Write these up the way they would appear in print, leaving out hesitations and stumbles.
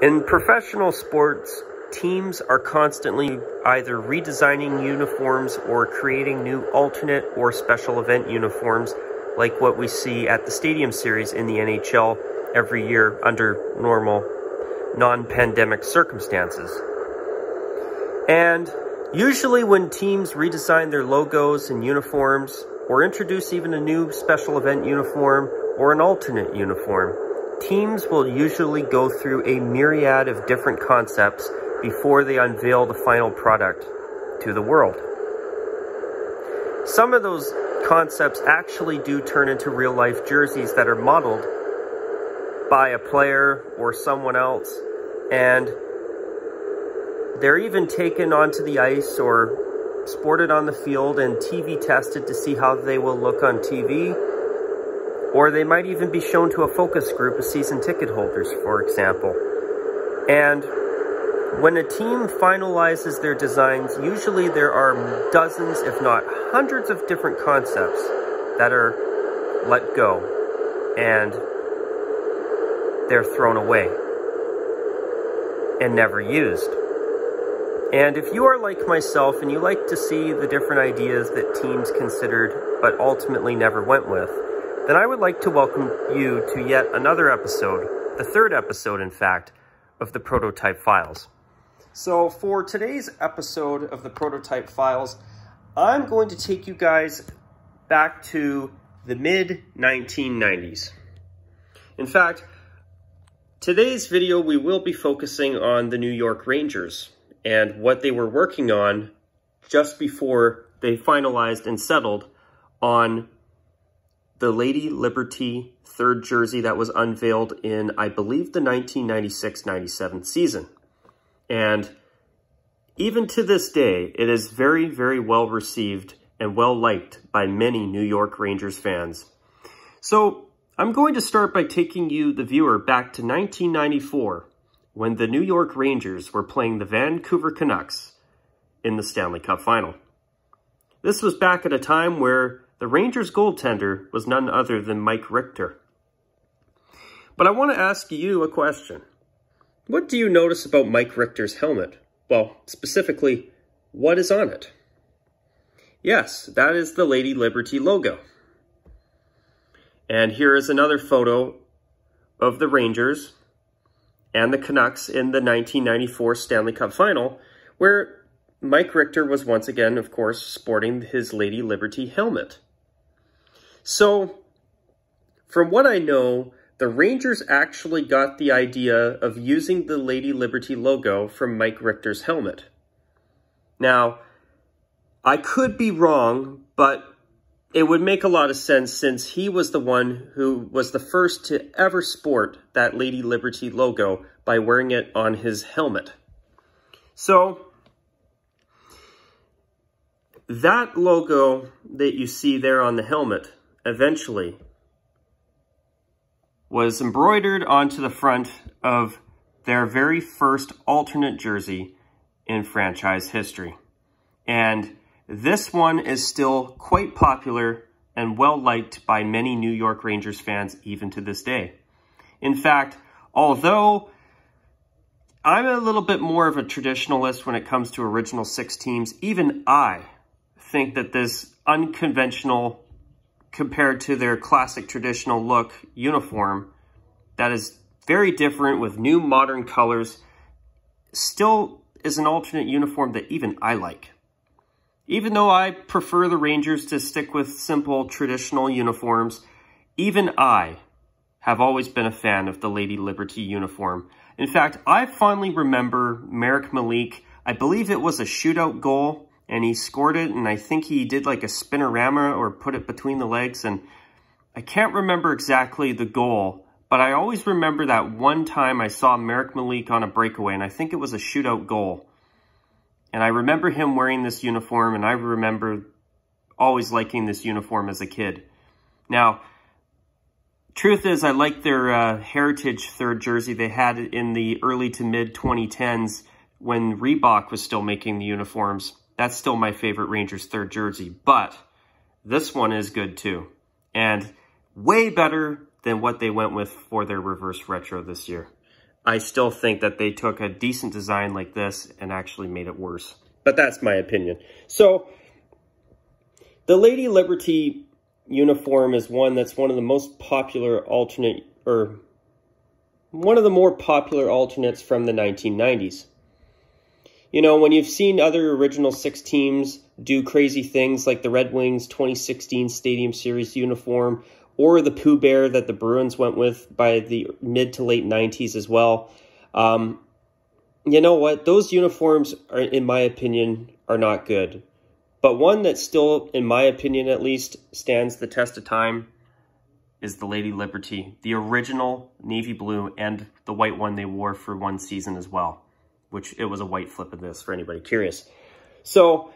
In professional sports, teams are constantly either redesigning uniforms or creating new alternate or special event uniforms, like what we see at the Stadium Series in the NHL every year under normal, non-pandemic circumstances. And usually when teams redesign their logos and uniforms, or introduce even a new special event uniform or an alternate uniform, teams will usually go through a myriad of different concepts before they unveil the final product to the world. Some of those concepts actually do turn into real-life jerseys that are modeled by a player or someone else, and they're even taken onto the ice or sported on the field and TV tested to see how they will look on TV. Or they might even be shown to a focus group of season ticket holders, for example. And when a team finalizes their designs, usually there are dozens, if not hundreds of different concepts that are let go and they're thrown away and never used. And if you are like myself and you like to see the different ideas that teams considered but ultimately never went with, then I would like to welcome you to yet another episode, the third episode, in fact, of the Prototype Files. So for today's episode of the Prototype Files, I'm going to take you guys back to the mid-1990s. In fact, today's video we will be focusing on the New York Rangers and what they were working on just before they finalized and settled on the Lady Liberty third jersey that was unveiled in, I believe, the 1996-97 season. And even to this day, it is very, very well received and well liked by many New York Rangers fans. So I'm going to start by taking you, the viewer, back to 1994, when the New York Rangers were playing the Vancouver Canucks in the Stanley Cup Final. This was back at a time where the Rangers goaltender was none other than Mike Richter. But I want to ask you a question. What do you notice about Mike Richter's helmet? Well, specifically, what is on it? Yes, that is the Lady Liberty logo. And here is another photo of the Rangers and the Canucks in the 1994 Stanley Cup Final, where Mike Richter was once again, of course, sporting his Lady Liberty helmet. So, from what I know, the Rangers actually got the idea of using the Lady Liberty logo from Mike Richter's helmet. Now, I could be wrong, but it would make a lot of sense since he was the one who was the first to ever sport that Lady Liberty logo by wearing it on his helmet. So, that logo that you see there on the helmet eventually was embroidered onto the front of their very first alternate jersey in franchise history. And this one is still quite popular and well-liked by many New York Rangers fans even to this day. In fact, although I'm a little bit more of a traditionalist when it comes to original six teams, even I think that this unconventional, compared to their classic traditional look uniform, that is very different with new modern colors, still is an alternate uniform that even I like. Even though I prefer the Rangers to stick with simple traditional uniforms, even I have always been a fan of the Lady Liberty uniform. In fact, I fondly remember Marek Malik, I believe it was a shootout goal, and he scored it, and I think he did like a spinorama or put it between the legs, and I can't remember exactly the goal, but I always remember that one time I saw Marek Malik on a breakaway, and I think it was a shootout goal. And I remember him wearing this uniform, and I remember always liking this uniform as a kid. Now, truth is, I like their Heritage third jersey they had in the early to mid-2010s when Reebok was still making the uniforms. That's still my favorite Rangers third jersey, but this one is good too. And way better than what they went with for their reverse retro this year. I still think that they took a decent design like this and actually made it worse. But that's my opinion. So the Lady Liberty uniform is one that's one of the most popular alternate, or one of the more popular alternates from the 1990s. You know, when you've seen other original six teams do crazy things like the Red Wings 2016 Stadium Series uniform, or the Pooh Bear that the Bruins went with by the mid to late 90s as well, you know what? Those uniforms, are, in my opinion, are not good. But one that still, in my opinion at least, stands the test of time is the Lady Liberty, the original navy blue, and the white one they wore for one season as well, which it was a white flip of this for anybody curious. So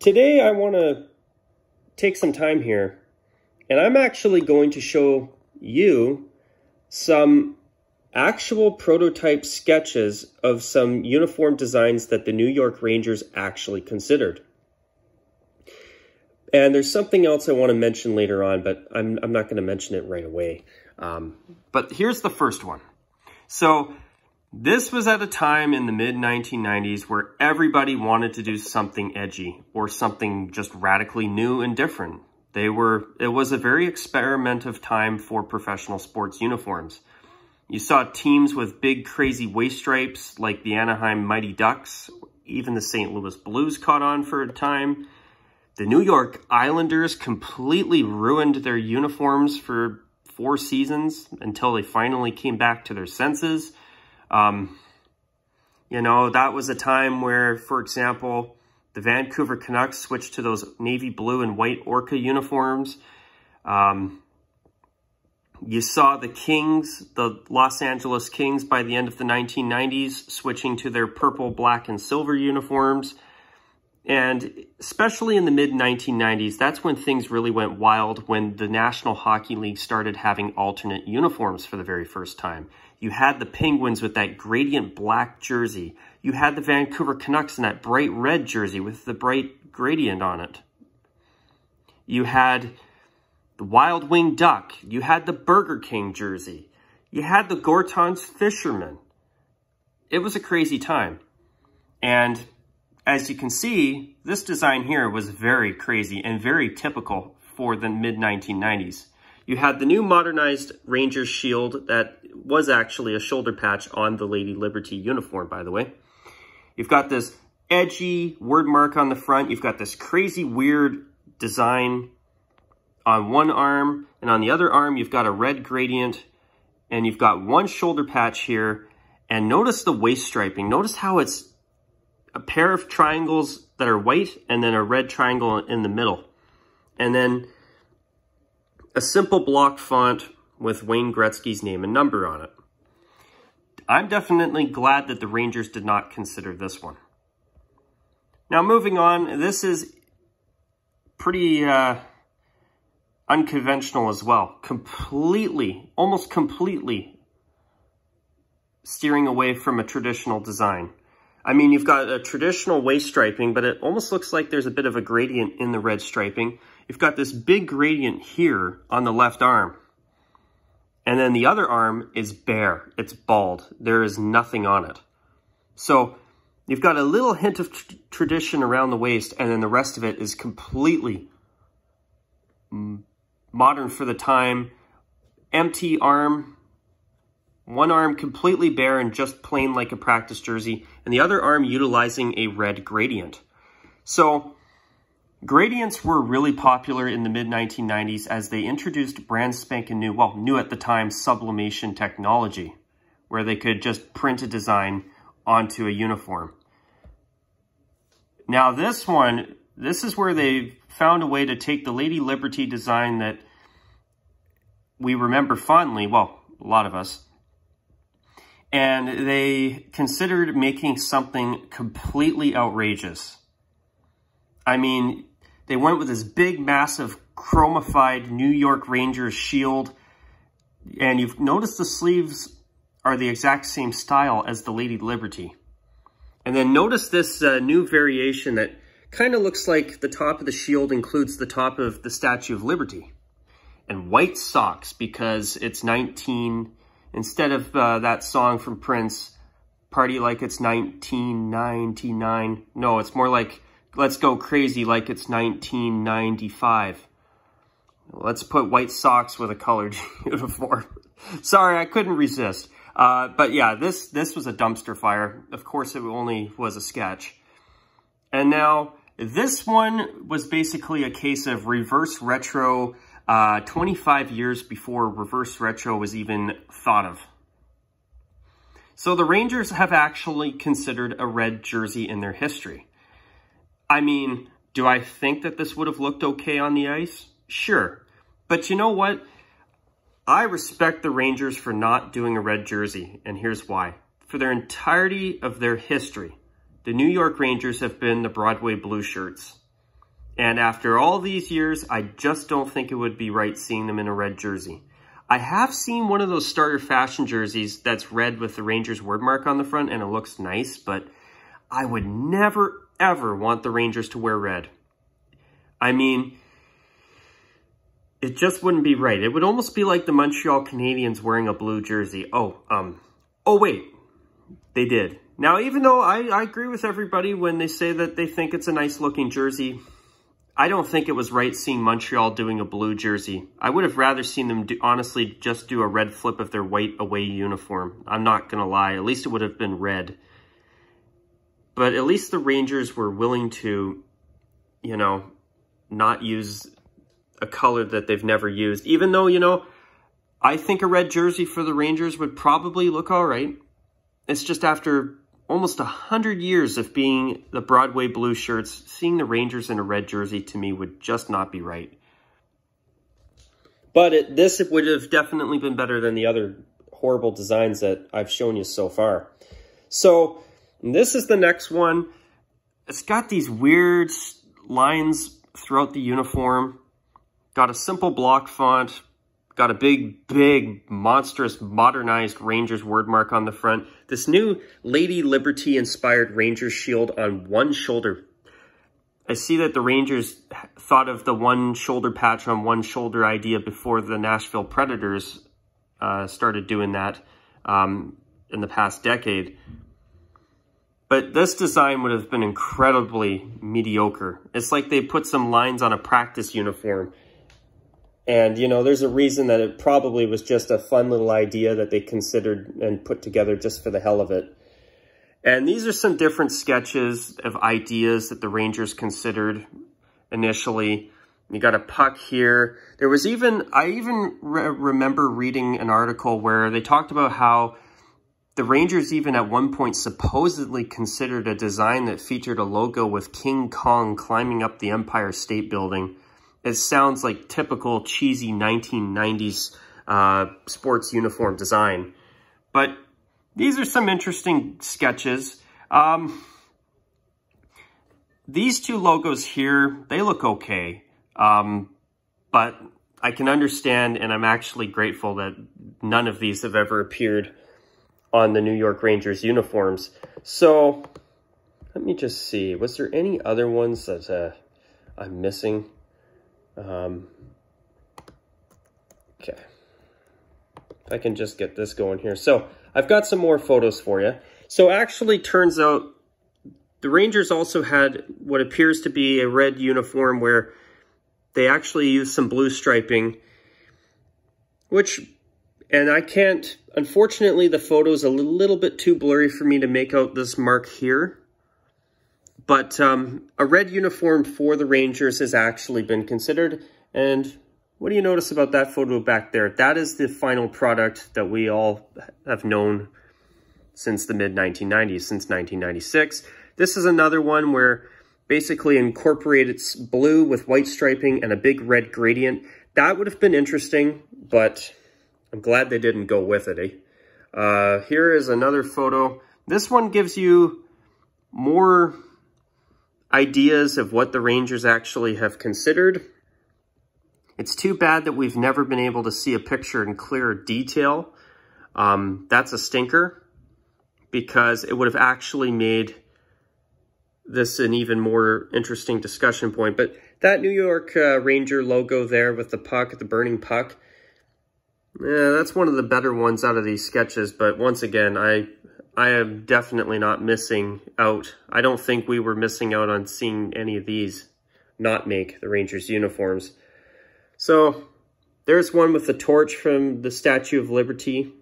today I want to take some time here, and I'm actually going to show you some actual prototype sketches of some uniform designs that the New York Rangers actually considered. And there's something else I want to mention later on, but I'm not going to mention it right away. But here's the first one. So this was at a time in the mid-1990s where everybody wanted to do something edgy or something just radically new and different. It was a very experimentative time for professional sports uniforms. You saw teams with big, crazy waist stripes like the Anaheim Mighty Ducks. Even the St. Louis Blues caught on for a time. The New York Islanders completely ruined their uniforms for 4 seasons until they finally came back to their senses. You know, that was a time where, for example, the Vancouver Canucks switched to those navy blue and white Orca uniforms. You saw the Kings, the Los Angeles Kings, by the end of the 1990s, switching to their purple, black, and silver uniforms. And especially in the mid-1990s, that's when things really went wild, when the National Hockey League started having alternate uniforms for the very first time. You had the Penguins with that gradient black jersey. You had the Vancouver Canucks in that bright red jersey with the bright gradient on it. You had the Wild Wing Duck. You had the Burger King jersey. You had the Gorton's Fisherman. It was a crazy time. And as you can see, this design here was very crazy and very typical for the mid-1990s. You had the new modernized Rangers shield that was actually a shoulder patch on the Lady Liberty uniform, by the way. You've got this edgy word mark on the front. You've got this crazy weird design on one arm, and on the other arm you've got a red gradient, and you've got one shoulder patch here. And notice the waist striping. Notice how it's a pair of triangles that are white and then a red triangle in the middle. And then a simple block font with Wayne Gretzky's name and number on it. I'm definitely glad that the Rangers did not consider this one. Now moving on, this is pretty unconventional as well. Almost completely steering away from a traditional design. I mean, you've got a traditional waist striping, but it almost looks like there's a bit of a gradient in the red striping. You've got this big gradient here on the left arm. And then the other arm is bare. It's bald. There is nothing on it. So you've got a little hint of tradition around the waist, and then the rest of it is completely modern for the time. Empty arm. One arm completely bare and just plain like a practice jersey, and the other arm utilizing a red gradient. So gradients were really popular in the mid-1990s as they introduced brand spanking new, well, new at the time, sublimation technology, where they could just print a design onto a uniform. Now this is where they found a way to take the Lady Liberty design that we remember fondly, well, a lot of us, and they considered making something completely outrageous. I mean, they went with this big, massive, chromified New York Rangers shield, and you've noticed the sleeves are the exact same style as the Lady Liberty. And then notice this new variation that kind of looks like the top of the shield includes the top of the Statue of Liberty. And white socks, because it's Instead of that song from Prince, Party Like It's 1999. No, it's more like, let's go crazy like it's 1995. Let's put white socks with a colored uniform. Sorry, I couldn't resist. But yeah, this was a dumpster fire. Of course, it only was a sketch. And now, this one was basically a case of reverse retro 25 years before reverse retro was even thought of. So the Rangers have actually considered a red jersey in their history. I mean, do I think that this would have looked okay on the ice? Sure. But you know what? I respect the Rangers for not doing a red jersey, and here's why. For their entirety of their history, the New York Rangers have been the Broadway Blue Shirts. And after all these years, I just don't think it would be right seeing them in a red jersey. I have seen one of those starter fashion jerseys that's red with the Rangers word mark on the front, and it looks nice, but I would never, ever want the Rangers to wear red. I mean, it just wouldn't be right. It would almost be like the Montreal Canadiens wearing a blue jersey. Oh wait, they did. Now, even though I agree with everybody when they say that they think it's a nice looking jersey, I don't think it was right seeing Montreal doing a blue jersey. I would have rather seen them honestly just do a red flip of their white away uniform. I'm not going to lie. At least it would have been red. But at least the Rangers were willing to, you know, not use a color that they've never used. Even though, you know, I think a red jersey for the Rangers would probably look all right. It's just after almost 100 years of being the Broadway Blue Shirts, seeing the Rangers in a red jersey to me would just not be right. But this would have definitely been better than the other horrible designs that I've shown you so far. So this is the next one. It's got these weird lines throughout the uniform. Got a simple block font. Got a big, monstrous, modernized Rangers word mark on the front. This new Lady Liberty-inspired Rangers shield on one shoulder. I see that the Rangers thought of the one shoulder patch on one shoulder idea before the Nashville Predators started doing that in the past decade. But this design would have been incredibly mediocre. It's like they put some lines on a practice uniform. And, you know, there's a reason that it probably was just a fun little idea that they considered and put together just for the hell of it. And these are some different sketches of ideas that the Rangers considered initially. You got a puck here. There was even, I remember reading an article where they talked about how the Rangers even at one point supposedly considered a design that featured a logo with King Kong climbing up the Empire State Building. It sounds like typical cheesy 1990s sports uniform design. But these are some interesting sketches. These two logos here, they look okay. But I can understand, and I'm actually grateful that none of these have ever appeared on the New York Rangers uniforms. So let me just see. Was there any other ones that I'm missing? Okay. If I can just get this going here. So I've got some more photos for you. So actually turns out the Rangers also had what appears to be a red uniform where they actually used some blue striping, which, and I can't, unfortunately the photo's a little bit too blurry for me to make out this mark here. But a red uniform for the Rangers has actually been considered. And what do you notice about that photo back there? That is the final product that we all have known since the mid-1990s, since 1996. This is another one where basically incorporated blue with white striping and a big red gradient. That would have been interesting, but I'm glad they didn't go with it. Here is another photo. This one gives you more ideas of what the Rangers actually have considered. It's too bad that we've never been able to see a picture in clearer detail. That's a stinker, because it would have actually made this an even more interesting discussion point. But that New York Ranger logo there with the puck, the burning puck, Yeah, that's one of the better ones out of these sketches, but once again, I am definitely not missing out. I don't think we were missing out on seeing any of these not make the Rangers uniforms. So there's one with the torch from the Statue of Liberty.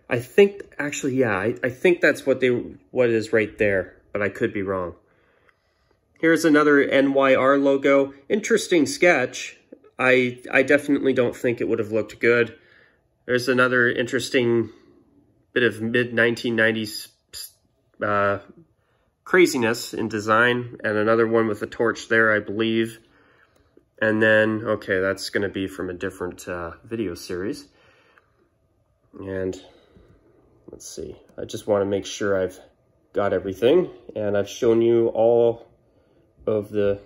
I think, actually, yeah, I think that's what it is right there, but I could be wrong. Here's another NYR logo. Interesting sketch. I definitely don't think it would have looked good. There's another interesting bit of mid-1990s craziness in design, and another one with a torch there, I believe. And then, okay, that's going to be from a different video series. And let's see, I just want to make sure I've got everything, and I've shown you all of the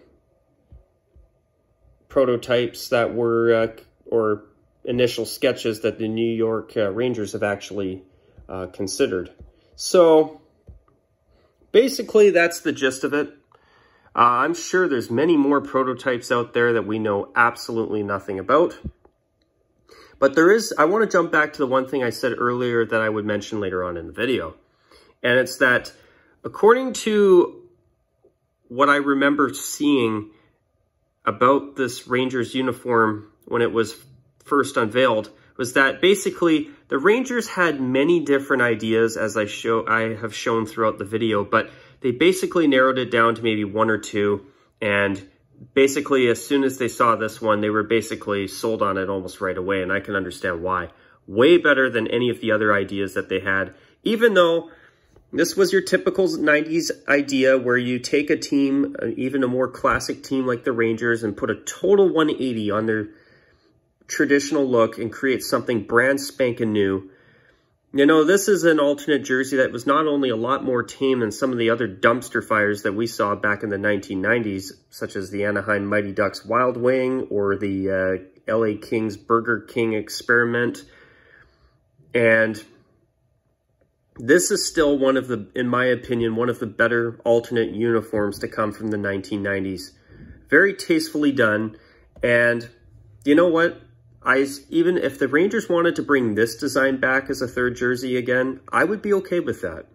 prototypes that were, or initial sketches that the New York Rangers have actually considered. So basically that's the gist of it. I'm sure there's many more prototypes out there that we know absolutely nothing about. But there is, I want to jump back to the one thing I said earlier that I would mention later on in the video. And it's that according to what I remember seeing about this Rangers uniform when it was first unveiled, was that basically the Rangers had many different ideas, as I have shown throughout the video, but they basically narrowed it down to maybe one or two, and basically as soon as they saw this one, they were basically sold on it almost right away, and I can understand why. Way better than any of the other ideas that they had, even though this was your typical 90s idea where you take a team, even a more classic team like the Rangers, and put a total 180 on their traditional look and create something brand spanking new. You know, this is an alternate jersey that was not only a lot more tame than some of the other dumpster fires that we saw back in the 1990s, such as the Anaheim Mighty Ducks Wild Wing or the LA Kings Burger King experiment. And this is still one of the, in my opinion, one of the better alternate uniforms to come from the 1990s. Very tastefully done. And you know what? Even if the Rangers wanted to bring this design back as a third jersey again, I would be okay with that.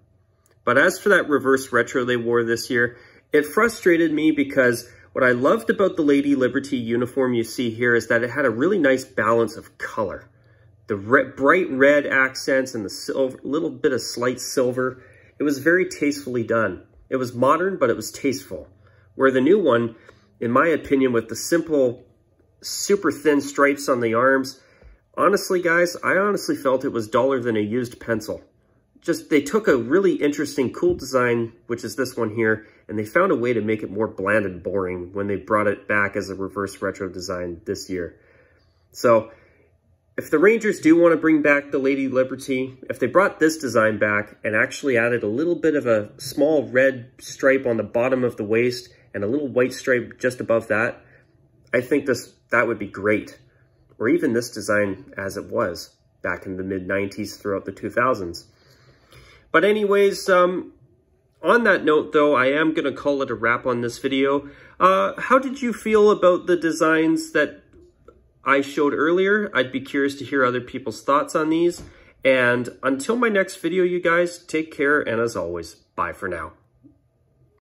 But as for that reverse retro they wore this year, it frustrated me because what I loved about the Lady Liberty uniform you see here is that it had a really nice balance of color. The bright red accents and the silver, little bit of slight silver. It was very tastefully done. It was modern, but it was tasteful. Where the new one, in my opinion, with the simple, super thin stripes on the arms, honestly, guys, I honestly felt it was duller than a used pencil. Just, they took a really interesting, cool design, which is this one here, and they found a way to make it more bland and boring when they brought it back as a reverse retro design this year. So, if the Rangers do want to bring back the Lady Liberty, if they brought this design back and actually added a little bit of a small red stripe on the bottom of the waist and a little white stripe just above that, I think that would be great. Or even this design as it was back in the mid-90s throughout the 2000s. But anyways, on that note though, I am going to call it a wrap on this video. How did you feel about the designs that I showed earlier? I'd be curious to hear other people's thoughts on these. And until my next video, you guys, take care, and as always, bye for now.